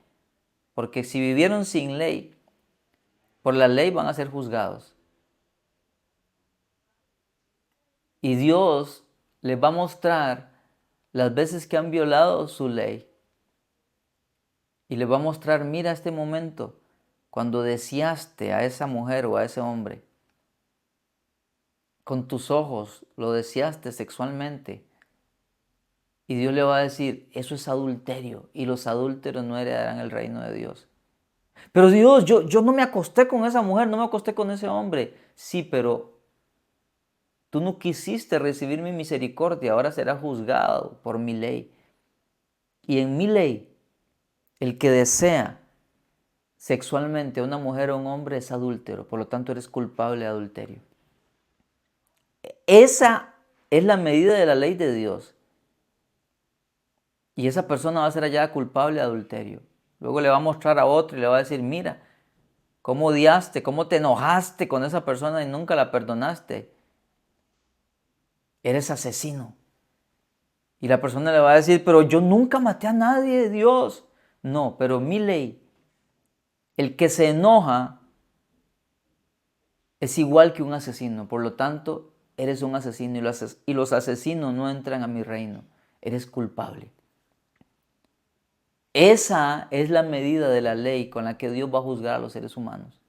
Porque si vivieron sin ley, por la ley van a ser juzgados. Y Dios les va a mostrar las veces que han violado su ley. Y les va a mostrar, mira este momento, cuando deseaste a esa mujer o a ese hombre. Con tus ojos lo deseaste sexualmente. Y Dios le va a decir, eso es adulterio y los adúlteros no heredarán el reino de Dios. Pero Dios, yo no me acosté con esa mujer, no me acosté con ese hombre. Sí, pero tú no quisiste recibir mi misericordia, ahora serás juzgado por mi ley. Y en mi ley, el que desea sexualmente a una mujer o un hombre es adúltero, por lo tanto eres culpable de adulterio. Esa es la medida de la ley de Dios. Y esa persona va a ser hallada culpable de adulterio. Luego le va a mostrar a otro y le va a decir, mira, cómo odiaste, cómo te enojaste con esa persona y nunca la perdonaste. Eres asesino. Y la persona le va a decir, pero yo nunca maté a nadie, Dios. No, pero mi ley, el que se enoja es igual que un asesino. Por lo tanto, eres un asesino y los asesinos no entran a mi reino. Eres culpable. Esa es la medida de la ley con la que Dios va a juzgar a los seres humanos.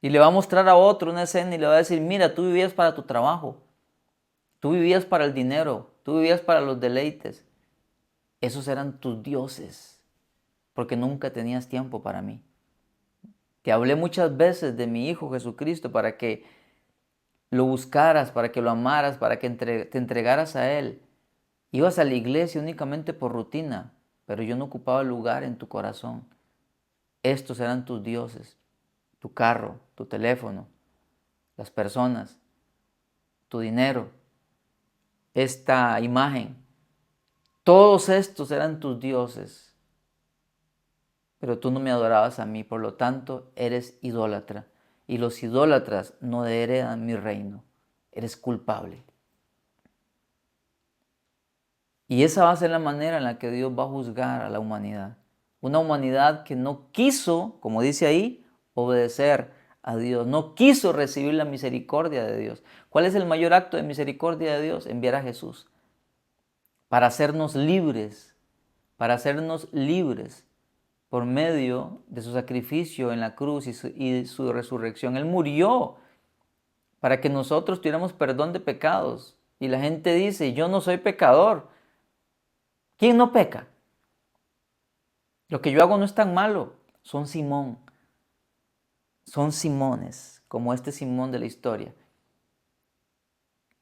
Y le va a mostrar a otro una escena y le va a decir, mira, tú vivías para tu trabajo, tú vivías para el dinero, tú vivías para los deleites. Esos eran tus dioses, porque nunca tenías tiempo para mí. Te hablé muchas veces de mi Hijo Jesucristo para que lo buscaras, para que lo amaras, para que te entregaras a Él. Ibas a la iglesia únicamente por rutina, pero yo no ocupaba lugar en tu corazón. Estos eran tus dioses, tu carro, tu teléfono, las personas, tu dinero, esta imagen. Todos estos eran tus dioses. pero tú no me adorabas a mí, por lo tanto eres idólatra. Y los idólatras no heredan mi reino. Eres culpable. Y esa va a ser la manera en la que Dios va a juzgar a la humanidad. Una humanidad que no quiso, como dice ahí, obedecer a Dios. No quiso recibir la misericordia de Dios. ¿Cuál es el mayor acto de misericordia de Dios? Enviar a Jesús. Para hacernos libres. Para hacernos libres por medio de su sacrificio en la cruz y su resurrección. Él murió para que nosotros tuviéramos perdón de pecados. Y la gente dice, yo no soy pecador. ¿Quién no peca? Lo que yo hago no es tan malo. Son Simón. Son Simones, como este Simón de la historia.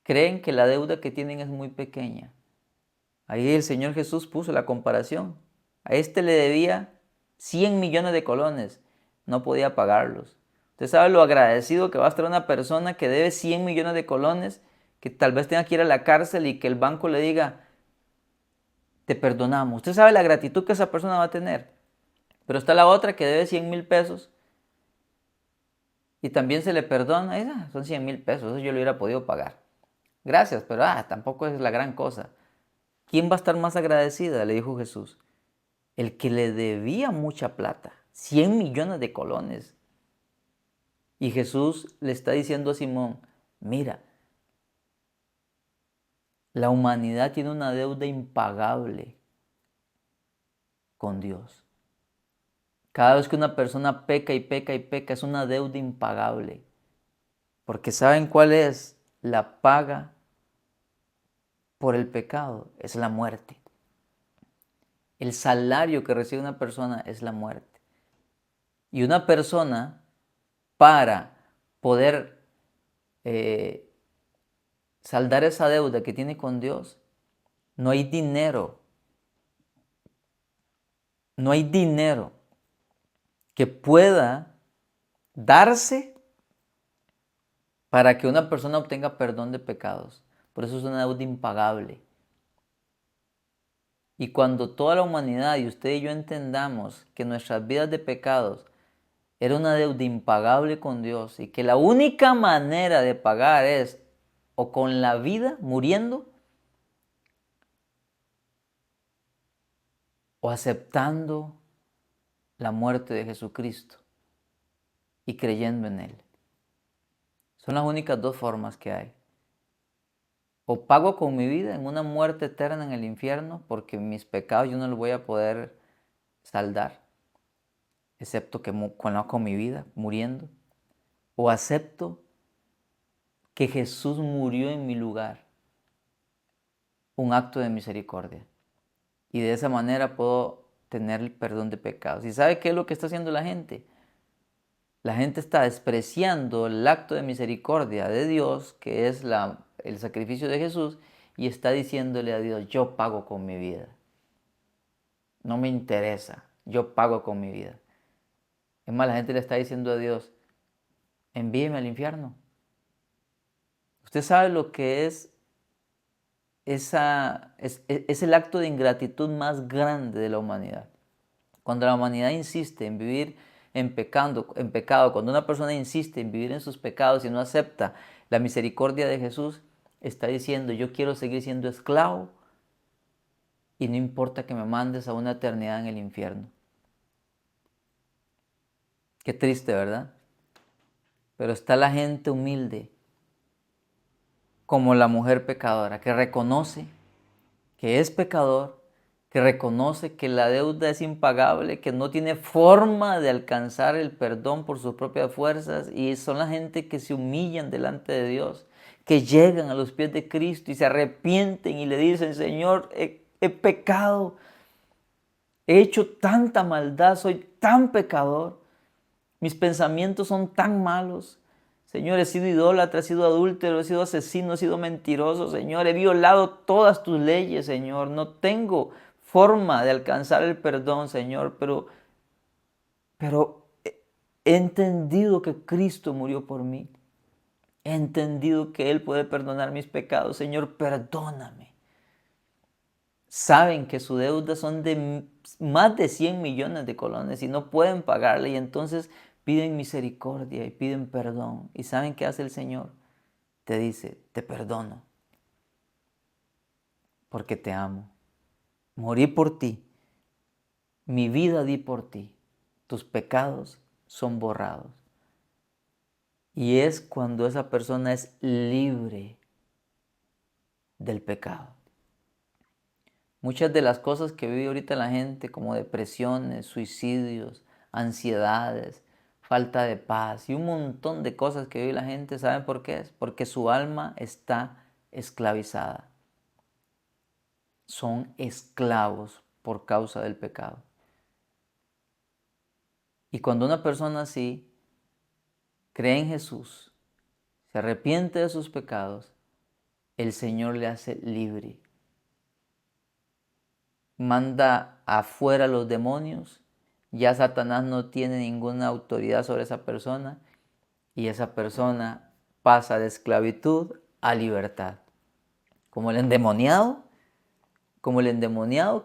Creen que la deuda que tienen es muy pequeña. Ahí el Señor Jesús puso la comparación. A este le debía 100 millones de colones. No podía pagarlos. Usted sabe lo agradecido que va a estar una persona que debe 100 millones de colones, que tal vez tenga que ir a la cárcel y que el banco le diga, te perdonamos. Usted sabe la gratitud que esa persona va a tener. Pero está la otra que debe 100,000 pesos y también se le perdona. Son 100,000 pesos, eso yo lo hubiera podido pagar. Gracias, pero tampoco es la gran cosa. ¿Quién va a estar más agradecida? Le dijo Jesús. El que le debía mucha plata, 100 millones de colones. Y Jesús le está diciendo a Simón, mira, la humanidad tiene una deuda impagable con Dios. Cada vez que una persona peca y peca y peca, es una deuda impagable. Porque ¿saben cuál es la paga por el pecado? Es la muerte. El salario que recibe una persona es la muerte. Y una persona, para poder saldar esa deuda que tiene con Dios, no hay dinero. No hay dinero que pueda darse para que una persona obtenga perdón de pecados. Por eso es una deuda impagable. Y cuando toda la humanidad y usted y yo entendamos que nuestras vidas de pecados era una deuda impagable con Dios y que la única manera de pagar es o con la vida muriendo o aceptando la muerte de Jesucristo y creyendo en Él. Son las únicas dos formas que hay. O pago con mi vida en una muerte eterna en el infierno, porque mis pecados yo no los voy a poder saldar, excepto que con mi vida, muriendo. O acepto que Jesús murió en mi lugar, un acto de misericordia. Y de esa manera puedo tener el perdón de pecados. ¿Y sabe qué es lo que está haciendo la gente? La gente está despreciando el acto de misericordia de Dios, que es el sacrificio de Jesús, y está diciéndole a Dios, yo pago con mi vida. No me interesa, yo pago con mi vida. Es más, la gente le está diciendo a Dios, envíeme al infierno. Usted sabe lo que es es el acto de ingratitud más grande de la humanidad. Cuando la humanidad insiste en vivir en pecado, cuando una persona insiste en vivir en sus pecados y no acepta la misericordia de Jesús, está diciendo, yo quiero seguir siendo esclavo y no importa que me mandes a una eternidad en el infierno. Qué triste, ¿verdad? Pero está la gente humilde, como la mujer pecadora, que reconoce que es pecador, que reconoce que la deuda es impagable, que no tiene forma de alcanzar el perdón por sus propias fuerzas, y son la gente que se humillan delante de Dios, que llegan a los pies de Cristo y se arrepienten y le dicen, Señor, he pecado, he hecho tanta maldad, soy tan pecador, mis pensamientos son tan malos. Señor, he sido idólatra, he sido adúltero, he sido asesino, he sido mentiroso, Señor. He violado todas tus leyes, Señor. No tengo forma de alcanzar el perdón, Señor, pero he entendido que Cristo murió por mí. He entendido que Él puede perdonar mis pecados. Señor, perdóname. saben que su deuda son de más de 100 millones de colones y no pueden pagarle, y entonces piden misericordia y piden perdón. ¿Y saben qué hace el Señor? Te dice, te perdono porque te amo. Morí por ti, mi vida di por ti, tus pecados son borrados. Y es cuando esa persona es libre del pecado. Muchas de las cosas que vive ahorita la gente, como depresiones, suicidios, ansiedades, falta de paz y un montón de cosas que vive la gente, ¿saben por qué es? Porque su alma está esclavizada. Son esclavos por causa del pecado. Y cuando una persona así cree en Jesús, se arrepiente de sus pecados, el Señor le hace libre. Manda afuera a los demonios, ya Satanás no tiene ninguna autoridad sobre esa persona y esa persona pasa de esclavitud a libertad. Como el endemoniado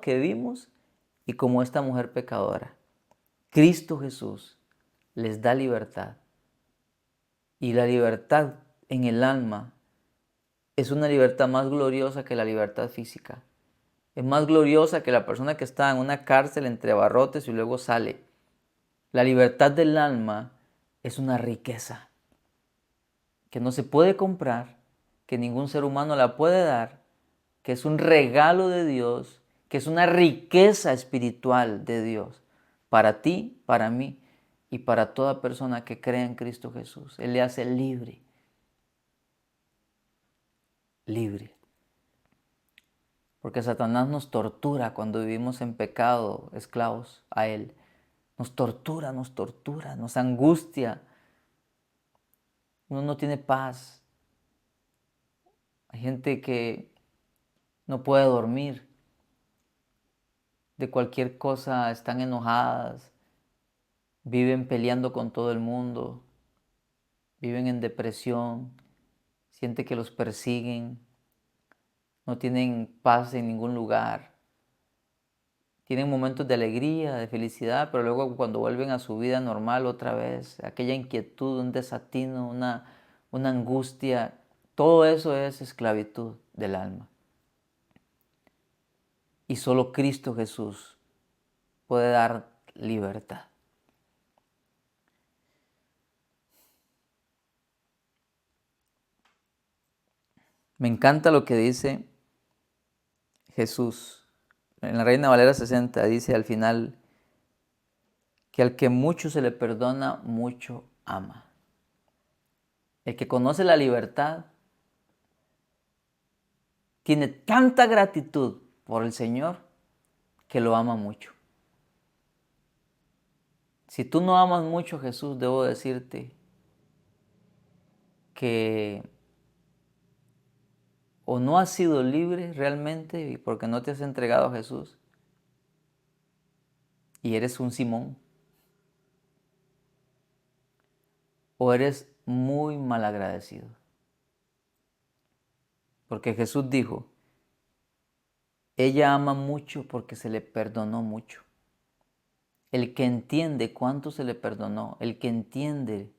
que vimos y como esta mujer pecadora. Cristo Jesús les da libertad. Y la libertad en el alma es una libertad más gloriosa que la libertad física. Es más gloriosa que la persona que está en una cárcel entre barrotes y luego sale. La libertad del alma es una riqueza que no se puede comprar, que ningún ser humano la puede dar, que es un regalo de Dios, que es una riqueza espiritual de Dios para ti, para mí y para toda persona que cree en Cristo Jesús. Él le hace libre. Libre. Porque Satanás nos tortura cuando vivimos en pecado, esclavos a Él. Nos tortura, nos angustia. Uno no tiene paz. Hay gente que no puede dormir. De cualquier cosa están enojadas. Viven peleando con todo el mundo. Viven en depresión. Sienten que los persiguen. No tienen paz en ningún lugar. Tienen momentos de alegría, de felicidad, pero luego cuando vuelven a su vida normal otra vez, aquella inquietud, un desatino, una angustia, todo eso es esclavitud del alma. Y solo Cristo Jesús puede dar libertad. Me encanta lo que dice Jesús. En la Reina Valera 60 dice al final que al que mucho se le perdona, mucho ama. El que conoce la libertad tiene tanta gratitud por el Señor que lo ama mucho. Si tú no amas mucho a Jesús, debo decirte que o no has sido libre realmente porque no te has entregado a Jesús y eres un Simón, o eres muy malagradecido. Porque Jesús dijo, ella ama mucho porque se le perdonó mucho. El que entiende cuánto se le perdonó, el que entiende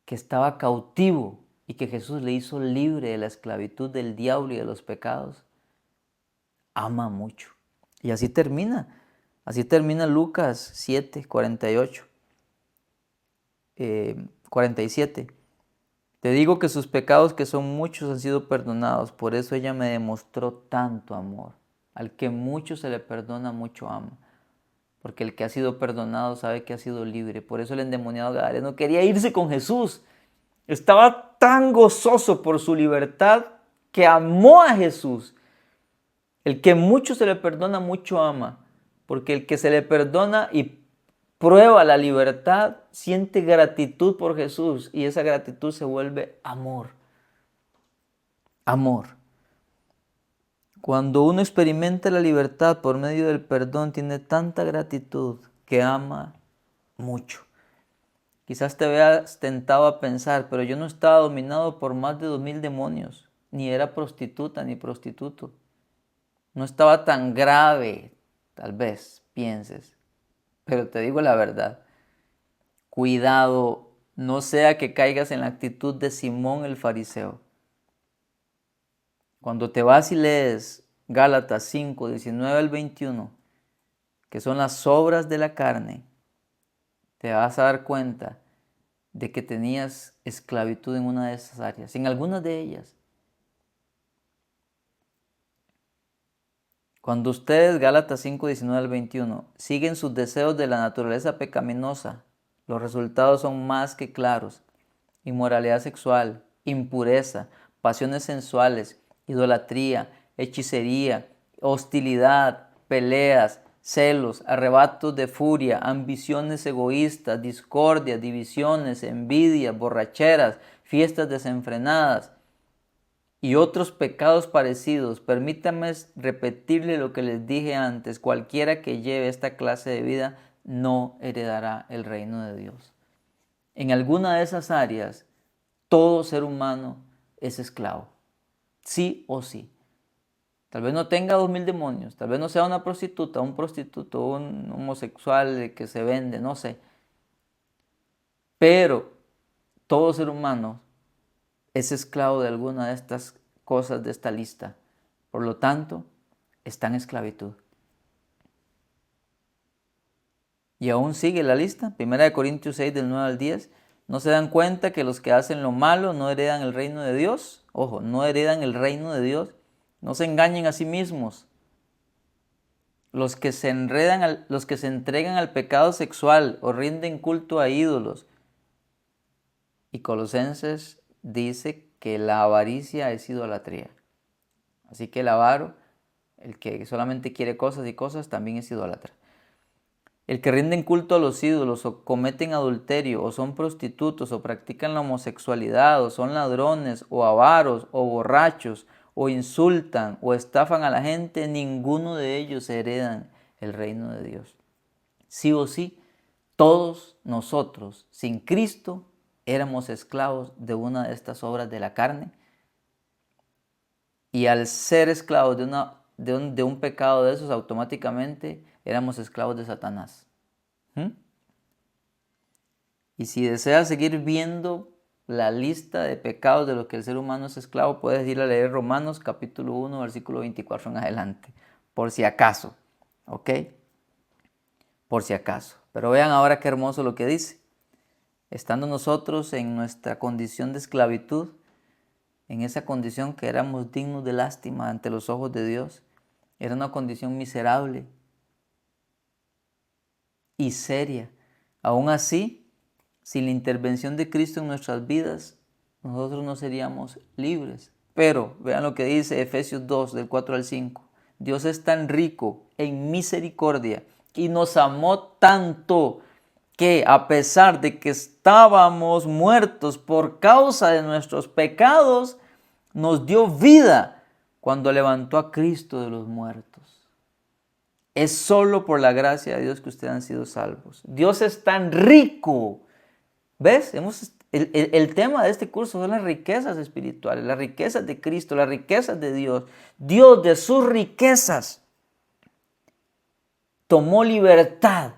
que estaba cautivo y que Jesús le hizo libre de la esclavitud del diablo y de los pecados, ama mucho. Y así termina Lucas 7, 48, 47. Te digo que sus pecados, que son muchos, han sido perdonados, por eso ella me demostró tanto amor. Al que mucho se le perdona, mucho ama. Porque el que ha sido perdonado sabe que ha sido libre. Por eso el endemoniado gadareno quería irse con Jesús. Estaba tan gozoso por su libertad que amó a Jesús. El que mucho se le perdona, mucho ama. Porque el que se le perdona y prueba la libertad, siente gratitud por Jesús. Y esa gratitud se vuelve amor. Amor. Cuando uno experimenta la libertad por medio del perdón, tiene tanta gratitud que ama mucho. Quizás te veas tentado a pensar, pero yo no estaba dominado por más de 2000 demonios, ni era prostituta ni prostituto. no estaba tan grave, tal vez pienses, pero te digo la verdad, cuidado, no sea que caigas en la actitud de Simón el fariseo. Cuando te vas y lees Gálatas 5, 19 al 21, que son las obras de la carne, te vas a dar cuenta de que tenías esclavitud en una de esas áreas, en algunas de ellas. Cuando ustedes, Gálatas 5, 19 al 21, siguen sus deseos de la naturaleza pecaminosa, los resultados son más que claros. Inmoralidad sexual, impureza, pasiones sensuales, idolatría, hechicería, hostilidad, peleas, celos, arrebatos de furia, ambiciones egoístas, discordia, divisiones, envidia, borracheras, fiestas desenfrenadas y otros pecados parecidos. Permítanme repetirle lo que les dije antes: cualquiera que lleve esta clase de vida no heredará el reino de Dios. En alguna de esas áreas, todo ser humano es esclavo, sí o sí. Tal vez no tenga 2000 demonios, tal vez no sea una prostituta, un prostituto, un homosexual que se vende, no sé. Pero todo ser humano es esclavo de alguna de estas cosas de esta lista. Por lo tanto, está en esclavitud. Y aún sigue la lista, 1 Corintios 6 del 9 al 10. ¿No se dan cuenta que los que hacen lo malo no heredan el reino de Dios? Ojo, no heredan el reino de Dios. No se engañen a sí mismos. Los que se entregan al pecado sexual o rinden culto a ídolos. Y Colosenses dice que la avaricia es idolatría. Así que el avaro, el que solamente quiere cosas y cosas, también es idólatra. El que rinden culto a los ídolos, o cometen adulterio, o son prostitutos, o practican la homosexualidad, o son ladrones, o avaros, o borrachos, o insultan, o estafan a la gente, ninguno de ellos heredan el reino de Dios. Sí o sí, todos nosotros, sin Cristo, éramos esclavos de una de estas obras de la carne. Y al ser esclavos de un pecado de esos, automáticamente éramos esclavos de Satanás. Y si deseas seguir viendo la lista de pecados de los que el ser humano es esclavo, puedes ir a leer Romanos capítulo 1, versículo 24 en adelante, por si acaso, ¿ok? Por si acaso. Pero vean ahora qué hermoso lo que dice. Estando nosotros en nuestra condición de esclavitud, en esa condición que éramos dignos de lástima ante los ojos de Dios, era una condición miserable y seria. Aún así, sin la intervención de Cristo en nuestras vidas, nosotros no seríamos libres. Pero vean lo que dice Efesios 2, del 4 al 5. Dios es tan rico en misericordia y nos amó tanto que, a pesar de que estábamos muertos por causa de nuestros pecados, nos dio vida cuando levantó a Cristo de los muertos. Es solo por la gracia de Dios que ustedes han sido salvos. Dios es tan rico. ¿Ves? El tema de este curso son las riquezas espirituales, las riquezas de Cristo, las riquezas de Dios. Dios, de sus riquezas, tomó libertad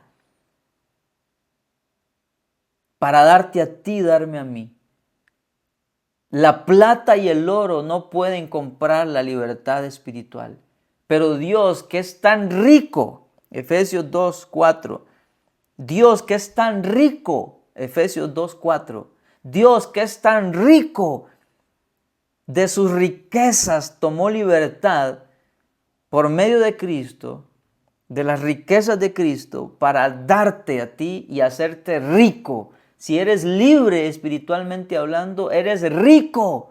para darte a ti, darme a mí. La plata y el oro no pueden comprar la libertad espiritual. Pero Dios, que es tan rico, Efesios 2:4, Dios que es tan rico, Efesios 2:4, Dios que es tan rico, de sus riquezas tomó libertad por medio de Cristo, de las riquezas de Cristo, para darte a ti y hacerte rico. Si eres libre espiritualmente hablando, eres rico.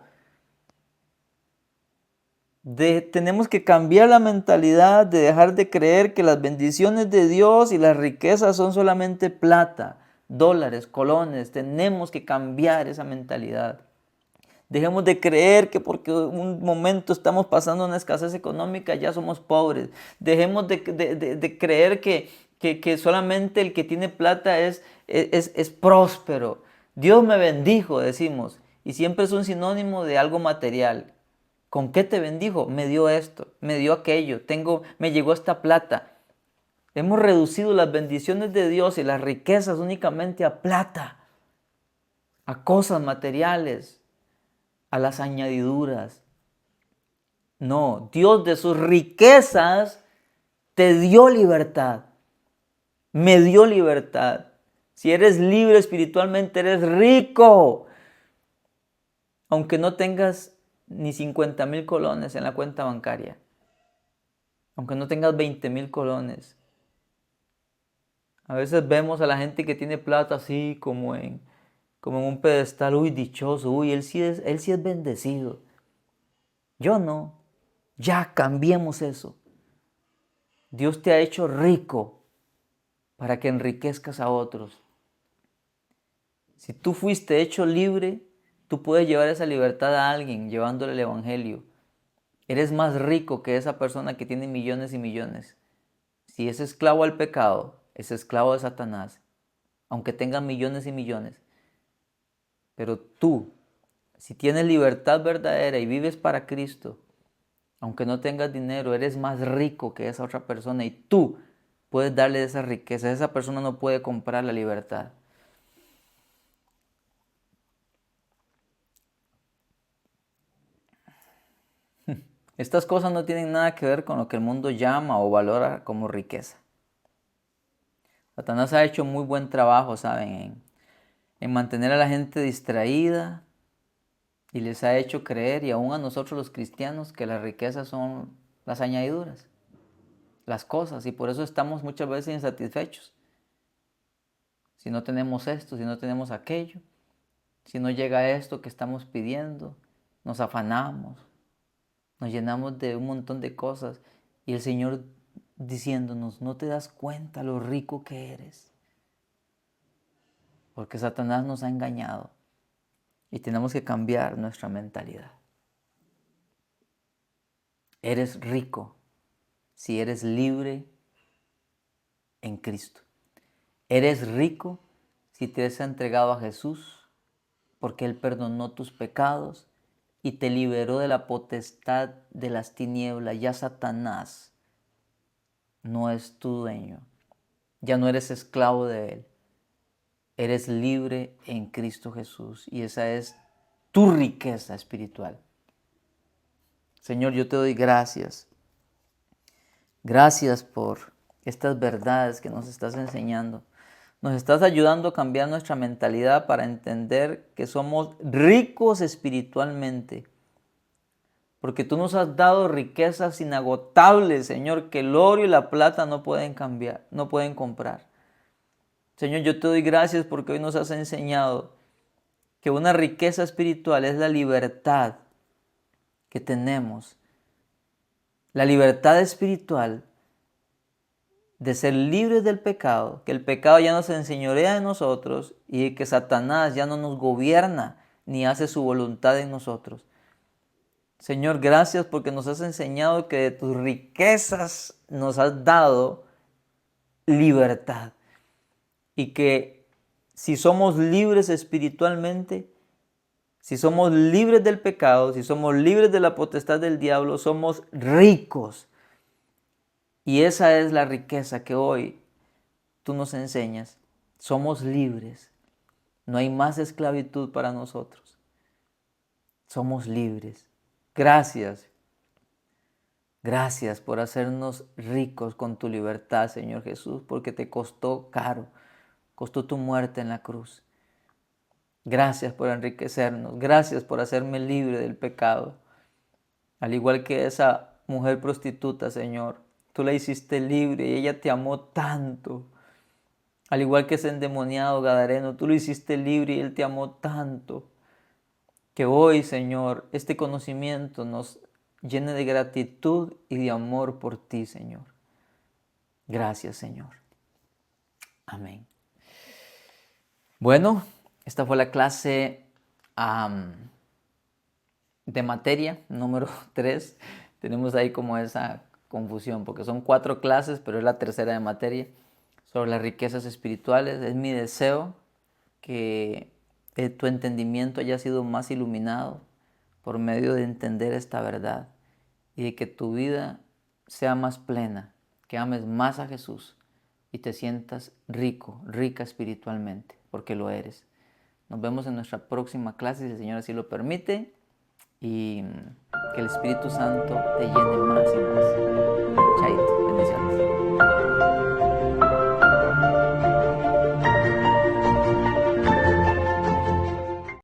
Tenemos que cambiar la mentalidad de dejar de creer que las bendiciones de Dios y las riquezas son solamente plata, dólares, colones. Tenemos que cambiar esa mentalidad. Dejemos de creer que porque un momento estamos pasando una escasez económica ya somos pobres. Dejemos de creer que solamente el que tiene plata es próspero. Dios me bendijo, decimos. Y siempre es un sinónimo de algo material. ¿Con qué te bendijo? Me dio esto, me dio aquello, me llegó esta plata. Hemos reducido las bendiciones de Dios y las riquezas únicamente a plata, a cosas materiales, a las añadiduras. No, Dios de sus riquezas te dio libertad, me dio libertad. Si eres libre espiritualmente, eres rico. Aunque no tengas ni 50,000 colones en la cuenta bancaria, aunque no tengas 20,000 colones. A veces vemos a la gente que tiene plata así como en un pedestal, uy, dichoso, uy, él sí es bendecido. Yo no. Ya cambiemos eso. Dios te ha hecho rico para que enriquezcas a otros. Si tú fuiste hecho libre, tú puedes llevar esa libertad a alguien llevándole el evangelio. Eres más rico que esa persona que tiene millones y millones. Si es esclavo al pecado, es esclavo de Satanás, aunque tenga millones y millones. Pero tú, si tienes libertad verdadera y vives para Cristo, aunque no tengas dinero, eres más rico que esa otra persona y tú puedes darle esa riqueza. Esa persona no puede comprar la libertad. Estas cosas no tienen nada que ver con lo que el mundo llama o valora como riqueza. Satanás ha hecho muy buen trabajo, ¿saben? En mantener a la gente distraída y les ha hecho creer, y aún a nosotros los cristianos, que las riquezas son las añadiduras, las cosas, y por eso estamos muchas veces insatisfechos. Si no tenemos esto, si no tenemos aquello, si no llega esto que estamos pidiendo, nos afanamos, nos llenamos de un montón de cosas y el Señor diciéndonos, no te das cuenta lo rico que eres, porque Satanás nos ha engañado y tenemos que cambiar nuestra mentalidad. Eres rico si eres libre en Cristo. Eres rico si te has entregado a Jesús, porque Él perdonó tus pecados y te liberó de la potestad de las tinieblas. Ya Satanás no es tu dueño. Ya no eres esclavo de Él. Eres libre en Cristo Jesús y esa es tu riqueza espiritual. Señor, yo te doy gracias. Gracias por estas verdades que nos estás enseñando. Nos estás ayudando a cambiar nuestra mentalidad para entender que somos ricos espiritualmente. Porque tú nos has dado riquezas inagotables, Señor, que el oro y la plata no pueden cambiar, no pueden comprar. Señor, yo te doy gracias porque hoy nos has enseñado que una riqueza espiritual es la libertad que tenemos. La libertad espiritual de ser libres del pecado, que el pecado ya no se enseñorea de nosotros y que Satanás ya no nos gobierna ni hace su voluntad en nosotros. Señor, gracias porque nos has enseñado que de tus riquezas nos has dado libertad y que si somos libres espiritualmente, si somos libres del pecado, si somos libres de la potestad del diablo, somos ricos. Y esa es la riqueza que hoy tú nos enseñas. Somos libres. No hay más esclavitud para nosotros. Somos libres. Gracias. Gracias por hacernos ricos con tu libertad, Señor Jesús, porque te costó caro. Costó tu muerte en la cruz. Gracias por enriquecernos. Gracias por hacerme libre del pecado. Al igual que esa mujer prostituta, Señor, tú la hiciste libre y ella te amó tanto. Al igual que ese endemoniado gadareno, tú lo hiciste libre y él te amó tanto. Que hoy, Señor, este conocimiento nos llene de gratitud y de amor por ti, Señor. Gracias, Señor. Amén. Bueno, esta fue la clase de materia número 3. Tenemos ahí como esa confusión, porque son 4 clases, pero es la tercera de materia, sobre las riquezas espirituales. Es mi deseo que tu entendimiento haya sido más iluminado, por medio de entender esta verdad y de que tu vida sea más plena, que ames más a Jesús y te sientas rico, rica espiritualmente, porque lo eres. Nos vemos en nuestra próxima clase, si el Señor así lo permite, y que el Espíritu Santo te llene más y más. Chaito, bendiciones.